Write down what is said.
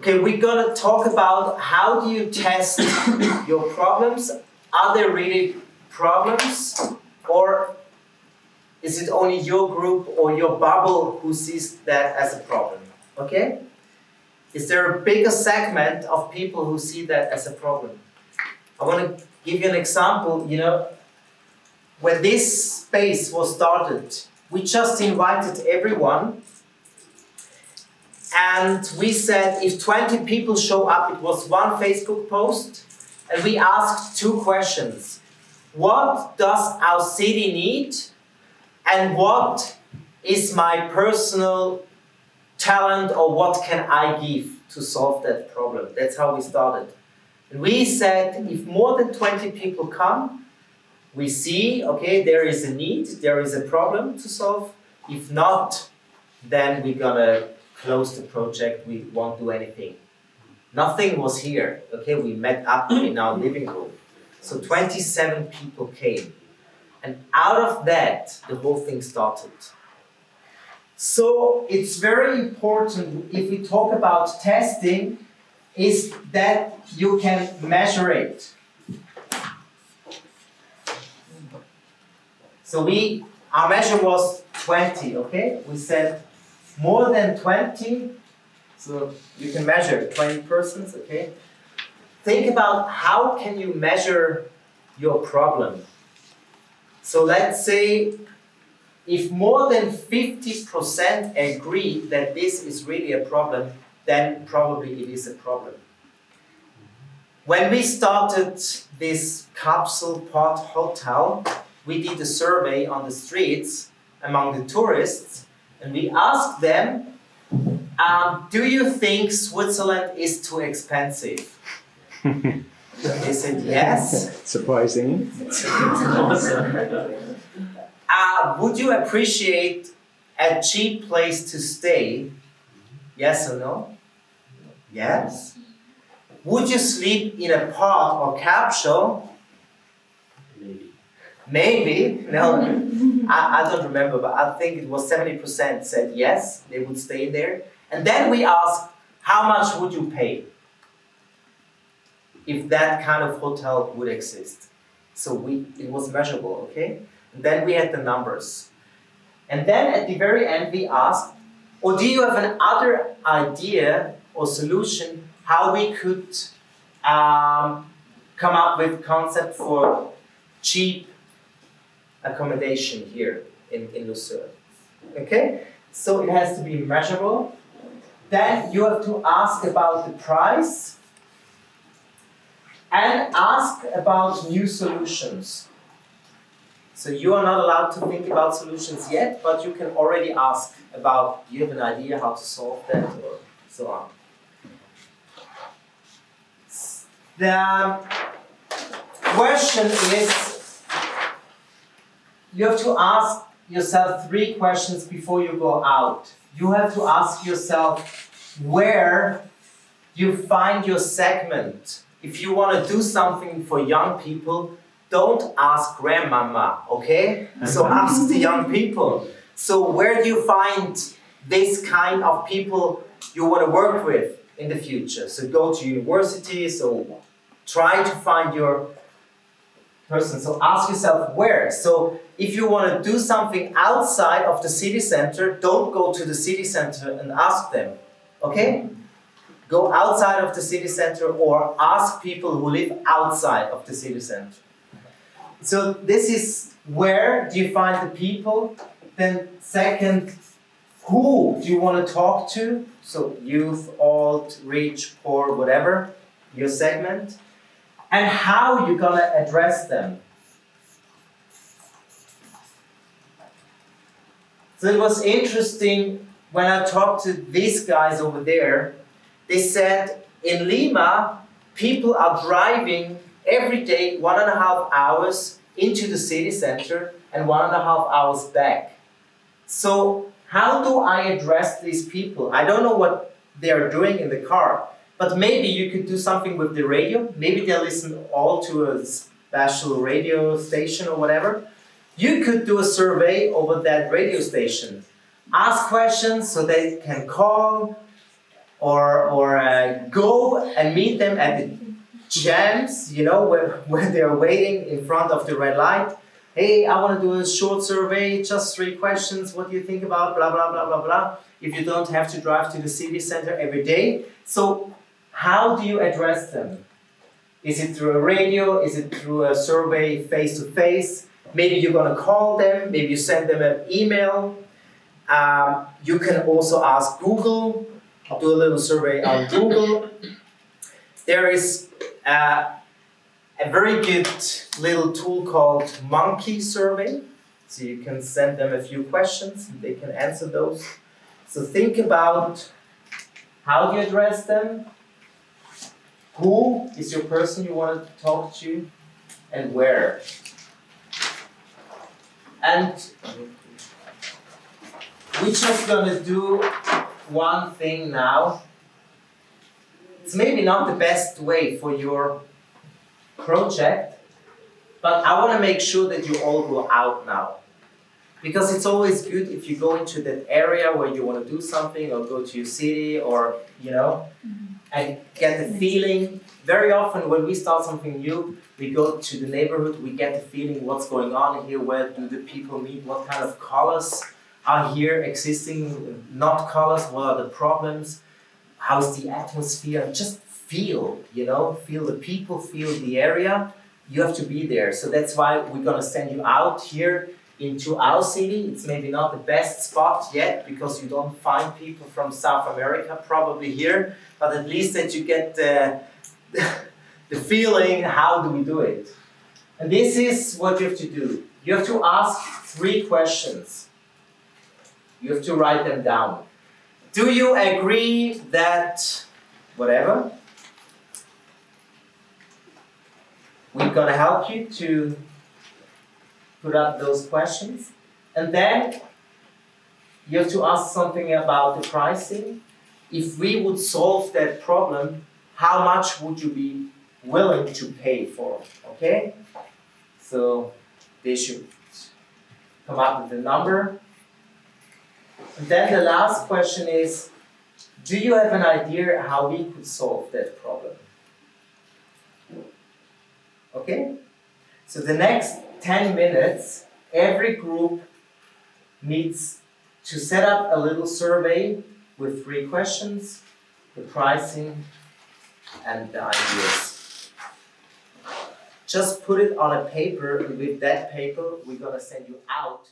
Okay, we're gonna talk about how do you test your problems. Are there really problems, or is it only your group or your bubble who sees that as a problem? Okay? Is there a bigger segment of people who see that as a problem? I want to give you an example. You know, when this space was started, we just invited everyone, and we said if 20 people show up, it was one Facebook post, and we asked two questions. What does our city need? And what is my personal talent, or what can I give to solve that problem? That's how we started. And we said if more than 20 people come, we see, okay, there is a need, there is a problem to solve. If not, then we're gonna close the project, we won't do anything. Nothing was here, okay, we met up in our living room. So 27 people came. And out of that, the whole thing started. So it's very important, if we talk about testing, is that you can measure it. So our measure was 20, okay? We said more than 20, so you can measure 20 persons, okay? Think about how can you measure your problem. So let's say if more than 50% agree that this is really a problem, then probably it is a problem. When we started this capsule pod hotel, we did a survey on the streets among the tourists, and we asked them, do you think Switzerland is too expensive? They said yes. Surprising. Would you appreciate a cheap place to stay? Yes or no? Yes. Would you sleep in a pod or capsule? Maybe. No, I don't remember, but I think it was 70% said yes, they would stay there. And then we asked, how much would you pay if that kind of hotel would exist? So it was measurable, okay? And then we had the numbers. And then at the very end we asked, or do you have another idea or solution how we could come up with concept for cheap accommodation here in Lucerne? Okay? So it has to be measurable. Then you have to ask about the price and ask about new solutions. So you are not allowed to think about solutions yet, but you can already ask about, do you have an idea how to solve that, or so on. The question is, you have to ask yourself 3 questions before you go out. You have to ask yourself where you find your segment. If you want to do something for young people, don't ask grandmama, okay? So ask the young people. So where do you find this kind of people you want to work with in the future? So go to university, so try to find your person. So ask yourself where. So if you want to do something outside of the city center, don't go to the city center and ask them, okay? Go outside of the city center or ask people who live outside of the city center. So this is where do you find the people. Then second, who do you want to talk to? So youth, old, rich, poor, whatever, your segment. And how you're going to address them. So it was interesting when I talked to these guys over there. They said in Lima, people are driving every day 1.5 hours into the city center and 1.5 hours back. So how do I address these people? I don't know what they are doing in the car, but maybe you could do something with the radio. Maybe they listen all to a special radio station or whatever. You could do a survey over that radio station. Ask questions so they can call. or go and meet them at the jams, you know, when they're waiting in front of the red light. Hey, I want to do a short survey, just 3 questions. What do you think about blah, blah, blah, blah, blah. If you don't have to drive to the city center every day. So how do you address them? Is it through a radio? Is it through a survey face-to-face? Maybe you're going to call them. Maybe you send them an email. You can also ask Google. Do a little survey on Google. There is a very good little tool called Monkey Survey. So you can send them a few questions and they can answer those. So think about how do you address them, who is your person you want to talk to, and where. And we're just going to do one thing now. It's maybe not the best way for your project, but I want to make sure that you all go out now. Because it's always good if you go into that area where you want to do something or go to your city or, you know, and get the feeling. Very often when we start something new, we go to the neighborhood, we get the feeling what's going on here, where do the people meet, what kind of colors are here existing, not colors, what are the problems, how's the atmosphere, just feel, you know, feel the people, feel the area. You have to be there. So that's why we're going to send you out here into our city. It's maybe not the best spot yet because you don't find people from South America probably here, but at least that you get the feeling, how do we do it? And this is what you have to do. You have to ask 3 questions. You have to write them down. Do you agree that whatever? We're going to help you to put up those questions. And then you have to ask something about the pricing. If we would solve that problem, how much would you be willing to pay for? Okay? So they should come up with a number. And then the last question is, do you have an idea how we could solve that problem? Okay? So the next 10 minutes, every group needs to set up a little survey with 3 questions, the pricing, and the ideas. Just put it on a paper, and with that paper, we're going to send you out to